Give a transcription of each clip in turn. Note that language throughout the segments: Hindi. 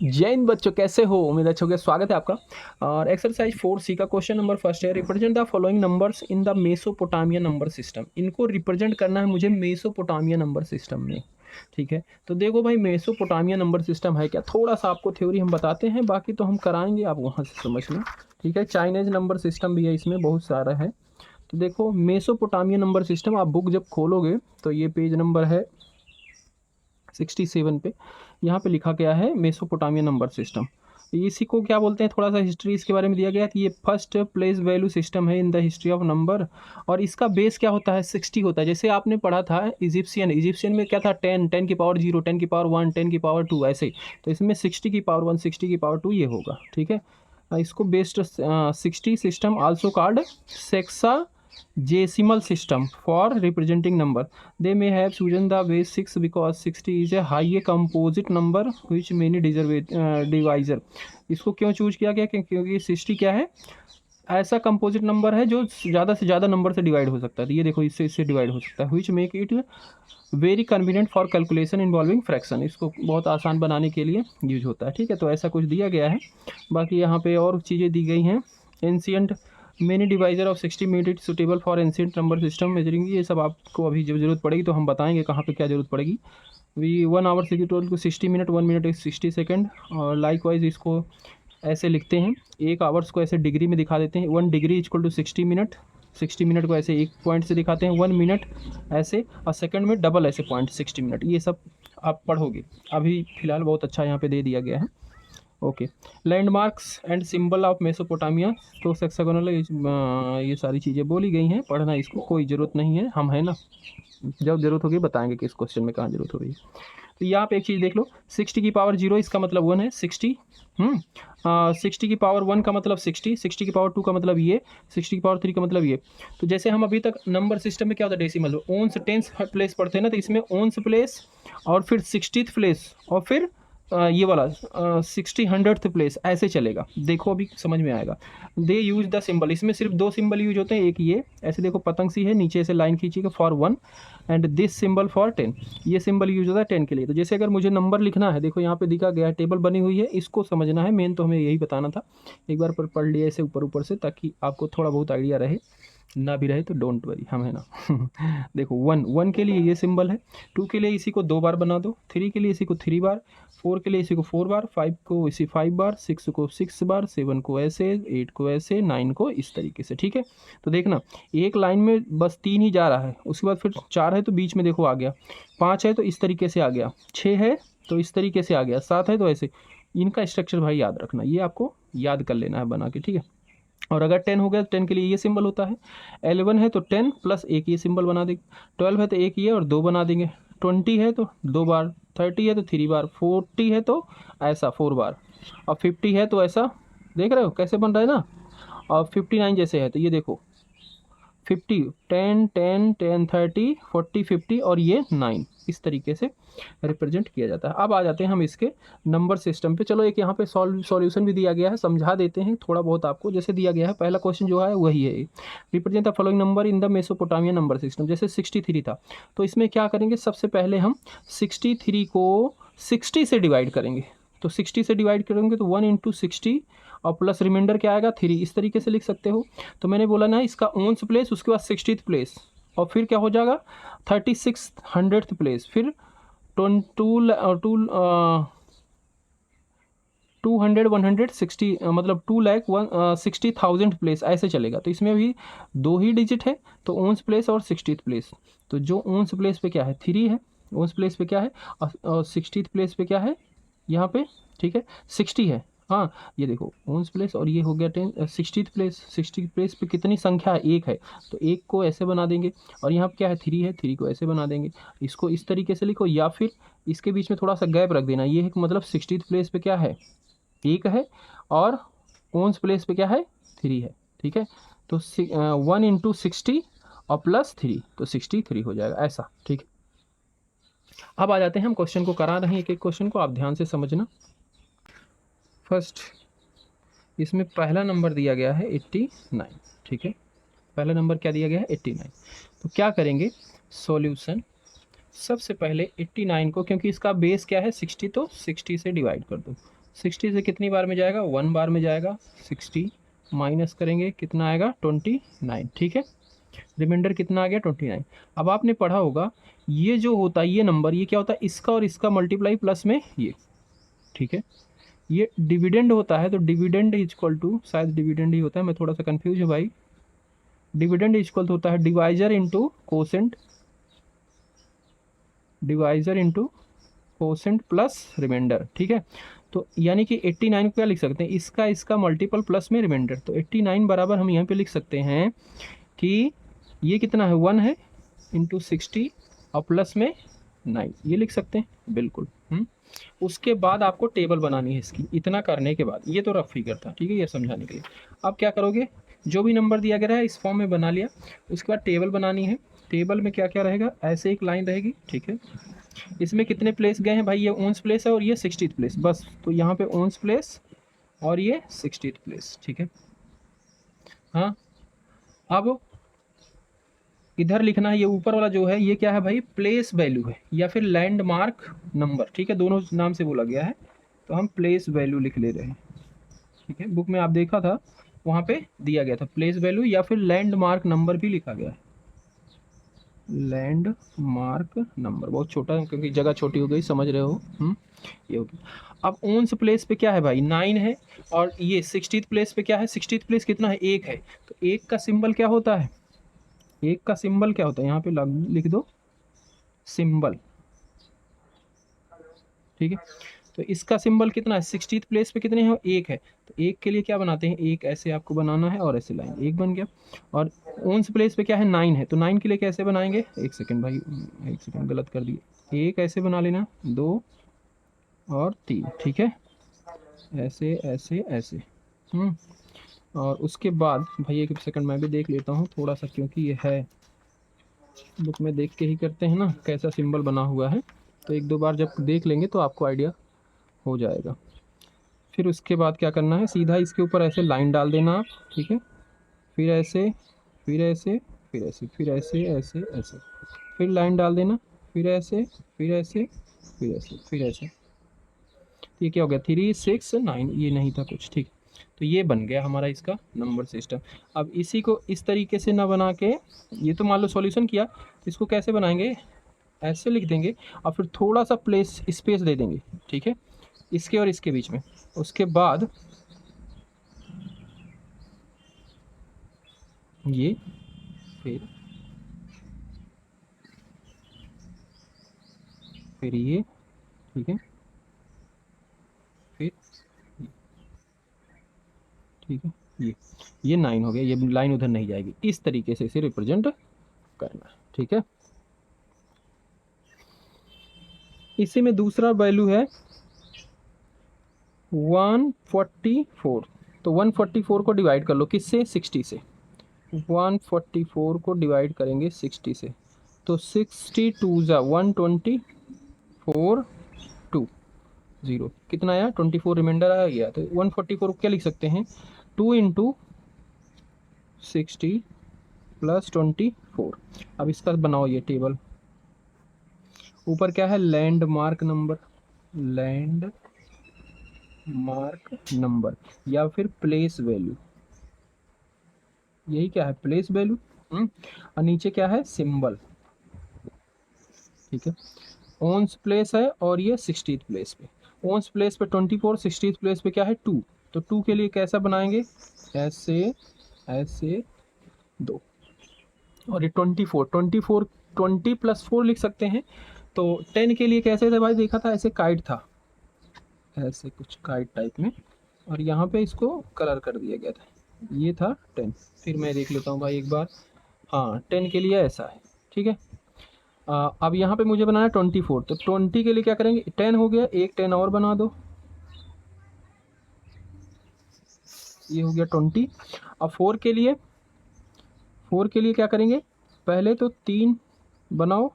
जय हिंद बच्चों, कैसे हो? उम्मीद अच्छे होंगे। स्वागत है आपका। और एक्सरसाइज 4C का क्वेश्चन नंबर फर्स्ट है, represent the following numbers in the Mesopotamia number system. इनको रिप्रेजेंट करना है मुझे मेसोपोटामिया नंबर सिस्टम में। ठीक है, तो देखो भाई, मेसोपोटामिया नंबर सिस्टम है क्या, थोड़ा सा आपको थ्योरी हम बताते हैं, बाकी तो हम कराएंगे, आप वहाँ से समझ लो। ठीक है, चाइनीज नंबर सिस्टम भी है, इसमें बहुत सारा है। तो देखो मेसोपोटामिया नंबर सिस्टम, आप बुक जब खोलोगे तो ये पेज नंबर है 67 पे, यहाँ पे लिखा गया है मेसोपोटामिया नंबर सिस्टम। इसी को क्या बोलते हैं, थोड़ा सा हिस्ट्री इसके बारे में दिया गया है कि ये फर्स्ट प्लेस वैल्यू सिस्टम है in the history of number. और इसका बेस क्या होता है, 60 होता है। जैसे आपने पढ़ा था इजिप्शियन में क्या था, 10 की पावर 0, 10 की पावर 1, 10 की पावर 2, ऐसे। तो इसमें 60 की पावर 1, 60 की पावर 2 ये होगा। ठीक है, इसको based 60 system also called sexa decimal system for representing number. They may have chosen the base 6 because 60 is a high composite number which many divisor. इसको क्यों चूज किया गया, क्योंकि 60 क्या है, ऐसा कंपोजिट नंबर है जो ज़्यादा से ज़्यादा नंबर से डिवाइड हो सकता है। तो ये देखो, इससे डिवाइड हो सकता है, which make it very convenient for calculation involving fraction. इसको बहुत आसान बनाने के लिए यूज होता है। ठीक है, तो ऐसा कुछ दिया गया है। बाकी यहाँ पे और चीज़ें दी गई हैं। Ancient many divisor of 60 made it suitable for ancient number system measuring. ये सब आपको अभी जब जरूरत पड़ेगी तो हम बताएंगे कहाँ पे क्या जरूरत पड़ेगी। We 1 hour 60 minute, 1 minute 60 second. और लाइक वाइज इसको ऐसे लिखते हैं, 1 आवर्स को ऐसे डिग्री में दिखा देते हैं, 1 degree equal to 60 minute. 60 minute को ऐसे एक पॉइंट से दिखाते हैं, 1 मिनट ऐसे, और सेकंड में डबल ऐसे पॉइंट 60 मिनट। ये सब आप पढ़ोगे, अभी फिलहाल बहुत अच्छा यहाँ पे दे दिया गया है। Okay, landmarks and symbol of Mesopotamia. तो सेक्सागोनल ये सारी चीज़ें बोली गई हैं, पढ़ना इसको कोई ज़रूरत नहीं है, हम है ना, जब जरूरत होगी बताएंगे कि इस क्वेश्चन में कहाँ जरूरत होगी। तो यहाँ पे एक चीज़ देख लो, 60 की पावर 0 इसका मतलब 1 है, 60। 60 की पावर 1 का मतलब 60, 60 की पावर 2 का मतलब ये, 60 की पावर 3 का मतलब ये। तो जैसे हम अभी तक नंबर सिस्टम में क्या होता है, डेसिमल ओन्स टेंस प्लेस पढ़ते हैं ना, तो इसमें ओन्स प्लेस और फिर 60th प्लेस और फिर ये वाला 60 प्लेस ऐसे चलेगा। देखो अभी समझ में आएगा। दे यूज द सिंबल, इसमें सिर्फ 2 सिंबल यूज होते हैं। एक ये ऐसे देखो, पतंग सी है, नीचे से लाइन खींचिएगा for 1, and this symbol for 10। ये सिंबल यूज होता है 10 के लिए। तो जैसे अगर मुझे नंबर लिखना है, देखो यहाँ पे दिखा गया है, टेबल बनी हुई है, इसको समझना है। मेन तो हमें यही बताना था, एक बार पर पढ़ लिया ऐसे ऊपर ऊपर से, ताकि आपको थोड़ा बहुत आइडिया रहे। ना भी रहे तो डोंट वरी, हम है ना। देखो 1 के लिए ये सिंबल है, 2 के लिए इसी को 2 बार बना दो, 3 के लिए इसी को 3 बार, 4 के लिए इसी को 4 बार, 5 को इसी 5 बार, 6 को 6 बार, 7 को ऐसे, 8 को ऐसे, 9 को इस तरीके से। ठीक है, तो देखना एक लाइन में बस 3 ही जा रहा है, उसके बाद फिर 4 है तो बीच में देखो आ गया, 5 है तो इस तरीके से आ गया, 6 है तो इस तरीके से आ गया, 7 है तो ऐसे। इनका स्ट्रक्चर भाई याद रखना, ये आपको याद कर लेना है बना के। ठीक है, और अगर 10 हो गया तो 10 के लिए ये सिंबल होता है। 11 है तो 10 प्लस एक ये सिंबल बना देंगे। 12 है तो एक ये और 2 बना देंगे। 20 है तो 2 बार। 30 है तो 3 बार। 40 है तो ऐसा 4 बार। और 50 है तो ऐसा, देख रहे हो कैसे बन रहा है ना। और 59 जैसे है तो ये देखो 50, 10 10 10 30 40 50 और ये 9, इस तरीके से रिप्रेजेंट किया जाता है। अब आ जाते हैं हम इसके नंबर सिस्टम पे। चलो एक यहाँ पे सॉल्यूशन भी दिया गया है, समझा देते हैं थोड़ा बहुत आपको। जैसे दिया गया है, पहला क्वेश्चन जो है वही है, represent the following number in the Mesopotamia number system. जैसे 63 था, तो इसमें क्या करेंगे, सबसे पहले हम 63 को 60 से डिवाइड करेंगे। तो 60 से डिवाइड करेंगे तो 1 इंटू 60 और प्लस रिमाइंडर क्या आएगा 3, इस तरीके से लिख सकते हो। तो मैंने बोला ना, इसका ओन्स प्लेस, उसके बाद 60th प्लेस, और फिर क्या हो जाएगा 3600th प्लेस, फिर 200 160 मतलब 2,60,000 प्लेस ऐसे चलेगा। तो इसमें भी 2 ही डिजिट है, तो ओन्स प्लेस और 60th प्लेस। तो जो ओन्स प्लेस पे क्या है 3 है, ओन्स प्लेस पे क्या है, और 60th प्लेस पे क्या है यहाँ पे, ठीक है 60 है। हाँ, ये देखो ओन्स प्लेस और ये हो गया 60th प्लेस। 60th प्लेस पे कितनी संख्या है, 1 है, तो 1 को ऐसे बना देंगे। और यहाँ पे क्या है 3 है, 3 को ऐसे बना देंगे। इसको इस तरीके से लिखो, या फिर इसके बीच में थोड़ा सा गैप रख देना। ये है मतलब 60th प्लेस पे क्या है 1 है, और ओन्स प्लेस पे क्या है 3 है। ठीक है, तो 1 इंटू 60 और प्लस 3, तो 63 हो जाएगा ऐसा। ठीक है, अब आ जाते हैं, हम क्वेश्चन को करा रहे हैं, एक एक क्वेश्चन को आप ध्यान से समझना। फर्स्ट, इसमें पहला नंबर दिया गया है 89। ठीक है, पहला नंबर क्या दिया गया है 89। तो क्या करेंगे सॉल्यूशन, सबसे पहले 89 को, क्योंकि इसका बेस क्या है 60, तो 60 से डिवाइड कर दो। 60 से कितनी बार में जाएगा, 1 बार में जाएगा। 60 माइनस करेंगे कितना आएगा, 29, ठीक है। रिमाइंडर कितना आ गया, 29। अब आपने पढ़ा होगा ये जो होता है ये नंबर, ये क्या होता है, इसका और इसका मल्टीप्लाई प्लस में ये, ठीक है। ये डिविडेंड होता है, तो डिविडेंड इज इक्वल टू, शायद डिविडेंड ही होता है, मैं थोड़ा सा कंफ्यूज हूँ भाई। डिविडेंड इज इक्वल होता है divisor into quotient, divisor into quotient plus reminder, ठीक है। तो यानी कि 89 को क्या लिख सकते हैं, इसका मल्टीपल प्लस में रिमाइंडर। तो 89 बराबर हम यहाँ पे लिख सकते हैं कि ये कितना है, 1 है इंटू 60 और प्लस में 9, ये लिख सकते हैं बिल्कुल। उसके बाद आपको टेबल बनानी है इसकी। इतना करने के बाद, ये तो रफ फिगर था, ठीक है, ये समझाने के लिए। अब क्या करोगे, जो भी नंबर दिया गया है इस फॉर्म में बना लिया, उसके बाद टेबल बनानी है। टेबल में क्या क्या रहेगा, ऐसे एक लाइन रहेगी, ठीक है। इसमें कितने प्लेस गए हैं भाई, ये 19 प्लेस है और ये 60 प्लेस, बस। तो यहाँ पे 19 प्लेस और ये 60 प्लेस, ठीक है। हाँ, अब इधर लिखना है, ये ऊपर वाला जो है ये क्या है भाई, प्लेस वैल्यू है या फिर लैंडमार्क नंबर, ठीक है, दोनों नाम से बोला गया है। तो हम प्लेस वैल्यू लिख ले रहे हैं, ठीक है। बुक में आप देखा था, वहाँ पे दिया गया था प्लेस वैल्यू या फिर लैंडमार्क नंबर भी लिखा गया है। लैंडमार्क नंबर बहुत छोटा है क्योंकि जगह छोटी हो गई, समझ रहे हो। ये होगी। अब 19 प्लेस पे क्या है भाई, 9 है, और ये 60 प्लेस पे क्या है, 60 प्लेस कितना है, 1 है। तो 1 का सिंबल क्या होता है, 1 का सिंबल क्या होता है, यहाँ पे लिख दो सिंबल, ठीक है। तो इसका सिंबल कितना है, 60 प्लेस पे कितने हैं, 1 है। तो 1 के लिए क्या बनाते हैं, एक ऐसे आपको बनाना है और ऐसे लाइन, 1 बन गया। और 19 प्लेस पे क्या है, 9 है। तो 9 के लिए कैसे बनाएंगे, एक सेकंड भाई, एक सेकंड, गलत कर दिए। 1 ऐसे बना लेना, 2 और 3, ठीक है, ऐसे ऐसे ऐसे। और उसके बाद भाई एक सेकंड मैं भी देख लेता हूँ थोड़ा सा, क्योंकि ये है बुक में देख के ही करते हैं ना कैसा सिंबल बना हुआ है। तो एक दो बार जब देख लेंगे तो आपको आइडिया हो जाएगा। फिर उसके बाद क्या करना है, सीधा इसके ऊपर ऐसे लाइन डाल देना आप, ठीक है। फिर ऐसे, फिर ऐसे, फिर ऐसे, फिर ऐसे, ऐसे ऐसे, फिर लाइन डाल देना, फिर ऐसे, फिर ऐसे, फिर ऐसे, फिर ऐसे। ये क्या हो गया, 3 6 9, ये नहीं था कुछ, ठीक। तो ये बन गया हमारा इसका नंबर सिस्टम। अब इसी को इस तरीके से ना बना के, ये तो मान लो सॉल्यूशन किया, इसको कैसे बनाएंगे, ऐसे लिख देंगे और फिर थोड़ा सा प्लेस स्पेस दे देंगे, ठीक है, इसके और इसके बीच में। उसके बाद ये, फिर ये, ठीक है, फिर ठीक है, ये 9 हो गया, ये लाइन उधर नहीं जाएगी, इस तरीके से इसे रिप्रेजेंट करना है, ठीक है। इसी में दूसरा वैल्यू है 144। तो 144 को डिवाइड कर लो किससे, 60 से। 144 को डिवाइड करेंगे 60 से, तो 62 जा 124 2 0, कितना आया, 24 रिमाइंडर आ गया। तो 144 को क्या लिख सकते हैं, 2 इंटू 60 प्लस 24। अब इसका बनाओ ये टेबल। ऊपर क्या है, landmark number, land mark number या फिर प्लेस वैल्यू, यही क्या है, प्लेस वैल्यू। और नीचे क्या है, सिंबल, ठीक है। ओन्स प्लेस है और ये 60th प्लेस पे, ओन्स प्लेस पे 24, 60th प्लेस पे क्या है, 2। तो 2 के लिए कैसा बनाएंगे, ऐसे ऐसे 2, और ये 24 20 प्लस 4 लिख सकते हैं। तो 10 के लिए कैसे थे भाई, देखा था ऐसे काइट था, ऐसे कुछ काइट टाइप में, और यहाँ पे इसको कलर कर दिया गया था, ये था 10। फिर मैं देख लेता हूँ भाई एक बार, हाँ 10 के लिए ऐसा है, ठीक है। अब यहाँ पे मुझे बनाना 24, तो 20 के लिए क्या करेंगे, 10 हो गया, एक 10 और बना दो, ये हो गया 20। अब 4 के लिए, 4 के लिए क्या करेंगे, पहले तो 3 बनाओ,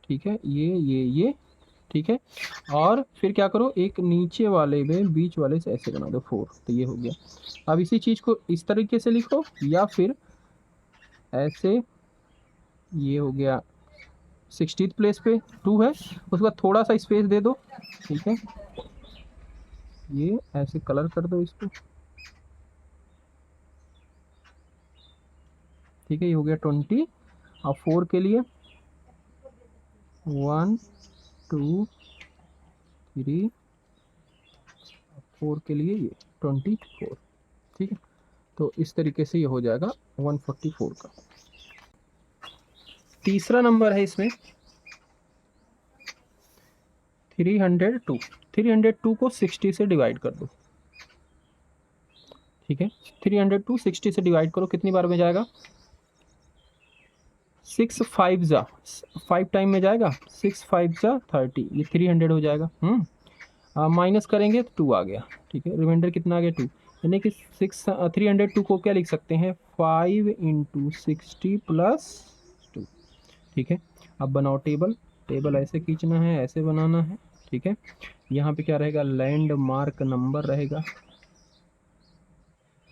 ठीक है, ये ठीक है। और फिर क्या करो, एक नीचे वाले में बीच वाले से ऐसे बना दो 4, तो ये हो गया। अब इसी चीज़ को इस तरीके से लिखो या फिर ऐसे, ये हो गया 60th प्लेस पे 2 है, उसके बाद थोड़ा सा स्पेस दे दो, ठीक है, ये ऐसे कलर कर दो इसको, ठीक है। ये हो गया 20। अब 4 के लिए 1 2 3, 4 के लिए ये 24, ठीक है। तो इस तरीके से ये हो जाएगा 144 का। तीसरा नंबर है इसमें 302। 302 को 60 से डिवाइड कर दो, ठीक है। 302 60 से डिवाइड करो, कितनी बार में जाएगा? 6 5 जा 5 टाइम में जाएगा, 6 5 जा 30, ये 300 हो जाएगा। माइनस करेंगे तो 2 आ गया, ठीक है। रिमाइंडर कितना आ गया? 2। यानी कि 302 को क्या लिख सकते हैं? 5 × 60 + 2, ठीक है। अब बनाओ टेबल। टेबल ऐसे खींचना है, ऐसे बनाना है, ठीक है। यहाँ पे क्या रहेगा? लैंडमार्क नंबर रहेगा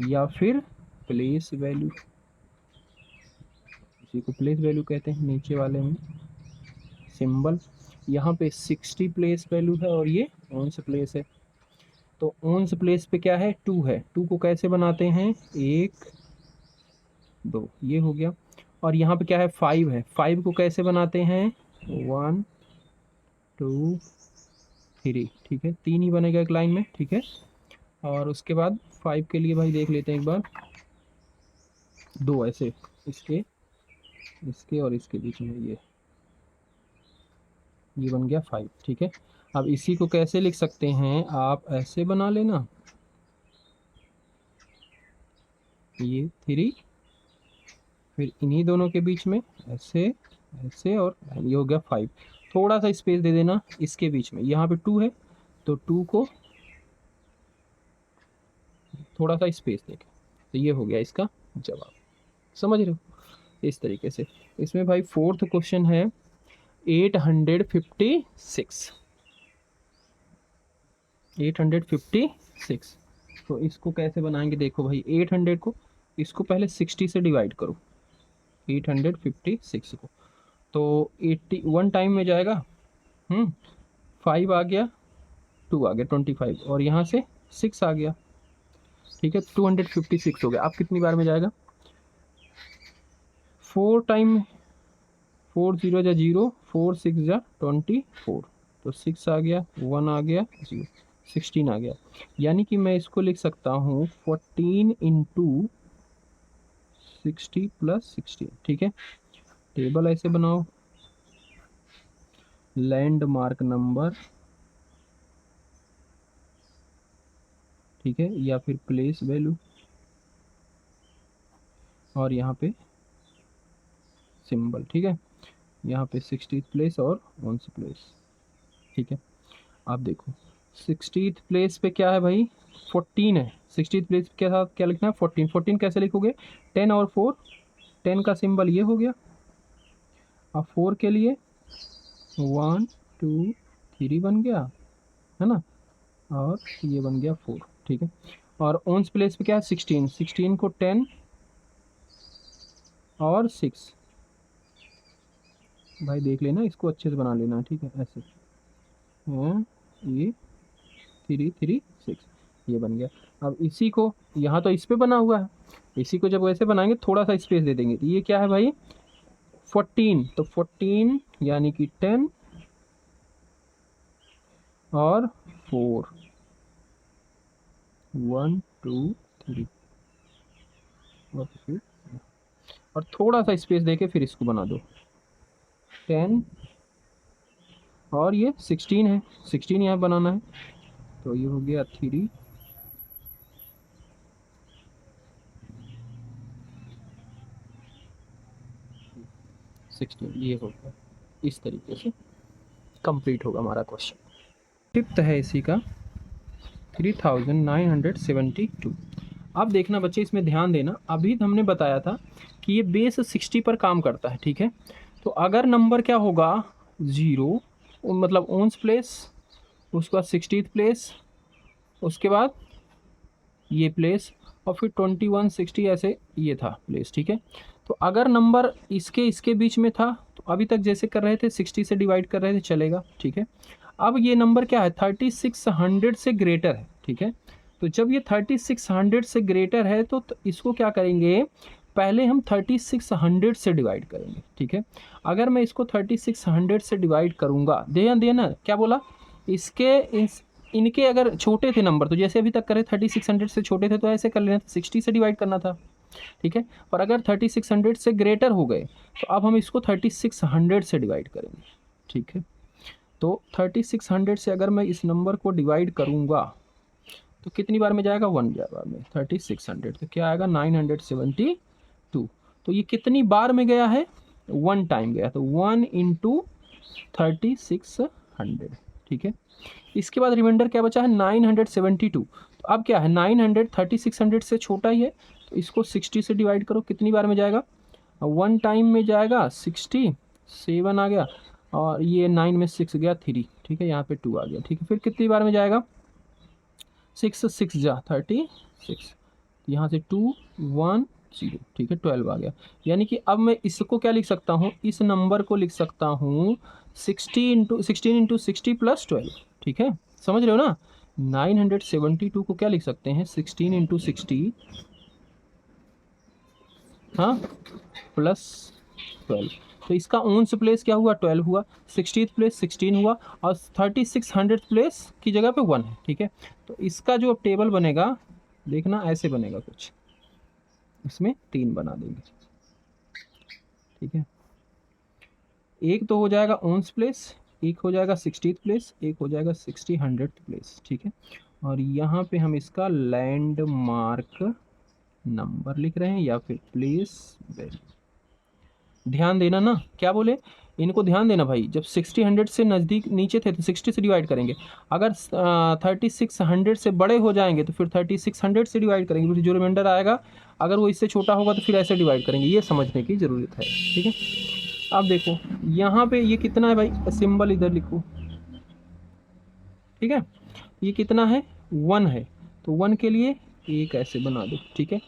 या फिर प्लेस वैल्यू, इसी को प्लेस वैल्यू कहते हैं। नीचे वाले में सिंबल, यहाँ पे 60 प्लेस वैल्यू है और ये ऑन्स प्लेस है। तो ऑन्स प्लेस पे क्या है? 2 है। 2 को कैसे बनाते हैं? 1 2, ये हो गया। और यहाँ पे क्या है? 5 है। 5 को कैसे बनाते हैं? 1 2 3, ठीक है। 3 ही बनेगा एक लाइन में, ठीक है। और उसके बाद 5 के लिए भाई देख लेते हैं एक बार, 2 ऐसे, इसके और इसके बीच में ये बन गया 5, ठीक है। अब इसी को कैसे लिख सकते हैं? आप ऐसे बना लेना, ये 3, फिर इन्हीं दोनों के बीच में ऐसे ऐसे, और ये हो गया 5। थोड़ा सा स्पेस दे देना इसके बीच में, यहाँ पे 2 है तो 2 को थोड़ा सा स्पेस देके, तो ये हो गया इसका जवाब। समझ रहे हो? इस तरीके से। इसमें भाई 4th क्वेश्चन है 856। 856, तो इसको कैसे बनाएंगे? देखो भाई, 800 को, इसको पहले 60 से डिवाइड करो, 856 को, तो 81 टाइम में जाएगा। 5 आ गया, 2 आ गया 25, और यहाँ से 6 आ गया, ठीक है। 256 हो गया। अब कितनी बार में जाएगा? 4 टाइम, 4 0 जा 0, 4 6 जा 24, तो 6 आ गया, 1 आ गया, 0, 16 आ गया। यानी कि मैं इसको लिख सकता हूँ 14 × 60 + 16, ठीक है। टेबल ऐसे बनाओ, लैंडमार्क नंबर, ठीक है, या फिर प्लेस वैल्यू, और यहाँ पे सिंबल, ठीक है। यहाँ पे 60th प्लेस और 1st प्लेस, ठीक है। आप देखो 60th प्लेस पे क्या है भाई? 14 है। 60th प्लेस के साथ क्या लिखना है? 14। 14 कैसे लिखोगे? 10 और 4, 10 का सिंबल ये हो गया। अब 4 के लिए 1 2 3 बन गया, है ना, और ये बन गया 4, ठीक है। और ऑन्स प्लेस पे क्या है? 16। 16 को 10 और 6, भाई देख लेना, इसको अच्छे से बना लेना, ठीक है। ऐसे ये 3 3 6, ये बन गया। अब इसी को, यहाँ तो इस पे बना हुआ है, इसी को जब वैसे बनाएंगे थोड़ा सा स्पेस दे देंगे, तो ये क्या है भाई? 14, तो 14 यानी कि 10 और 4, 1 2 3, और थोड़ा सा स्पेस देके फिर इसको बना दो, 10 और ये 16 है, 16 यहाँ बनाना है, तो ये हो गया 3 16, ये होगा। इस तरीके से कंप्लीट होगा हमारा क्वेश्चन। 5th है इसी का 3972। अब देखना बच्चे, इसमें ध्यान देना, अभी हमने बताया था कि ये बेस 60 पर काम करता है, ठीक है। तो अगर नंबर क्या होगा? 0, मतलब ऑन्स प्लेस, उसके बाद 60th प्लेस, उसके बाद ये प्लेस, और फिर 21 60 ऐसे ये था प्लेस, ठीक है। तो अगर नंबर इसके बीच में था, तो अभी तक जैसे कर रहे थे 60 से डिवाइड कर रहे थे, चलेगा, ठीक है। अब ये नंबर क्या है? 3600 से ग्रेटर है, ठीक है। ठीक है। तो जब ये 3600 से ग्रेटर है तो इसको क्या करेंगे, पहले हम 3600 से डिवाइड करेंगे, ठीक है। अगर मैं इसको 3600 से डिवाइड करूँगा, ध्यान देना क्या बोला, इसके इनके अगर छोटे थे नंबर तो जैसे अभी तक करे 3600 से छोटे थे तो ऐसे कर लेना था, 60 से डिवाइड करना था, ठीक है। पर अगर 3600 से ग्रेटर हो गए तो अब हम इसको 3600 से डिवाइड करेंगे, ठीक है। तो 3600 से अगर मैं इस नंबर को डिवाइड करूँगा तो कितनी बार में जाएगा, 1 बार में। 3600 तो क्या आएगा, 972। तो ये कितनी बार में गया है, 1 टाइम गया, तो 1 इंटू 3600, ठीक है। इसके बाद रिमाइंडर क्या बचा है, 972। तो अब क्या है, 900 3600 से छोटा ही है, तो इसको 60 से डिवाइड करो, कितनी बार में जाएगा, 1 टाइम में जाएगा, 60, 7 आ गया, और ये 9 में 6 गया, 3, ठीक है, यहाँ पे 2 आ गया, ठीक है। फिर कितनी बार में जाएगा, 6 6 जा 36, यहाँ से 2 1 0, ठीक है, 12 आ गया। यानी कि अब मैं इसको क्या लिख सकता हूँ, इस नंबर को लिख सकता हूँ 16 इंटू 60 प्लस 12, ठीक है, समझ रहे हो ना। 972 को क्या लिख सकते हैं, 16 इंटू 60, हाँ, प्लस 12। तो इसका ओन्स प्लेस क्या हुआ, 12 हुआ, 60th प्लेस 16 हुआ, और 3600 प्लेस की जगह पे 1 है, ठीक है। तो इसका जो अब टेबल बनेगा, देखना ऐसे बनेगा कुछ, इसमें 3 बना देंगे, ठीक है। एक तो हो जाएगा ओन्स प्लेस, एक हो जाएगा 60th प्लेस, एक हो जाएगा 100th प्लेस, ठीक है। और यहाँ पे हम इसका लैंडमार्क नंबर लिख रहे हैं या फिर प्लेस वैल्यू। ध्यान देना ना, क्या बोले, इनको ध्यान देना भाई, जब 60 से नज़दीक नीचे थे तो 60 से डिवाइड करेंगे, अगर 3600 से बड़े हो जाएंगे तो फिर 3600 से डिवाइड करेंगे, फिर जो रिमाइंडर आएगा अगर वो इससे छोटा होगा तो फिर ऐसे डिवाइड करेंगे, ये समझने की ज़रूरत है, ठीक है। अब देखो यहाँ पे ये कितना है भाई, सिंबल इधर लिखो, ठीक है, ये कितना है, 1 है, तो 1 के लिए एक ऐसे बना दो, ठीक है।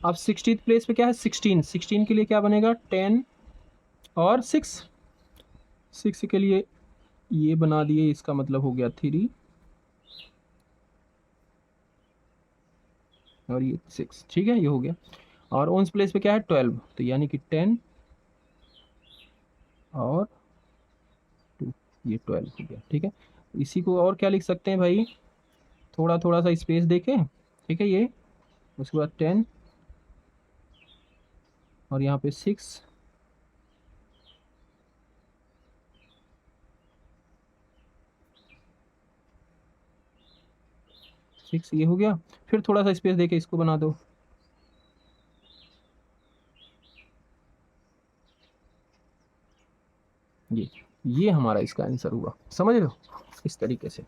अब 60th प्लेस पे क्या है, 16 के लिए क्या बनेगा, 10 और 6 के लिए ये बना दिए, इसका मतलब हो गया 3 और ये 6, ठीक है, ये हो गया। और ओन्स प्लेस पे क्या है, 12, तो यानी कि 10 और 2, ये 12 हो गया, ठीक है। इसी को और क्या लिख सकते हैं भाई, थोड़ा थोड़ा सा स्पेस देके, ठीक है, ये उसके बाद 10 और यहाँ पे 6, ये हो गया। फिर थोड़ा सा स्पेस देके इसको बना दो, ये हमारा इसका आंसर हुआ, समझ लो, इस तरीके से।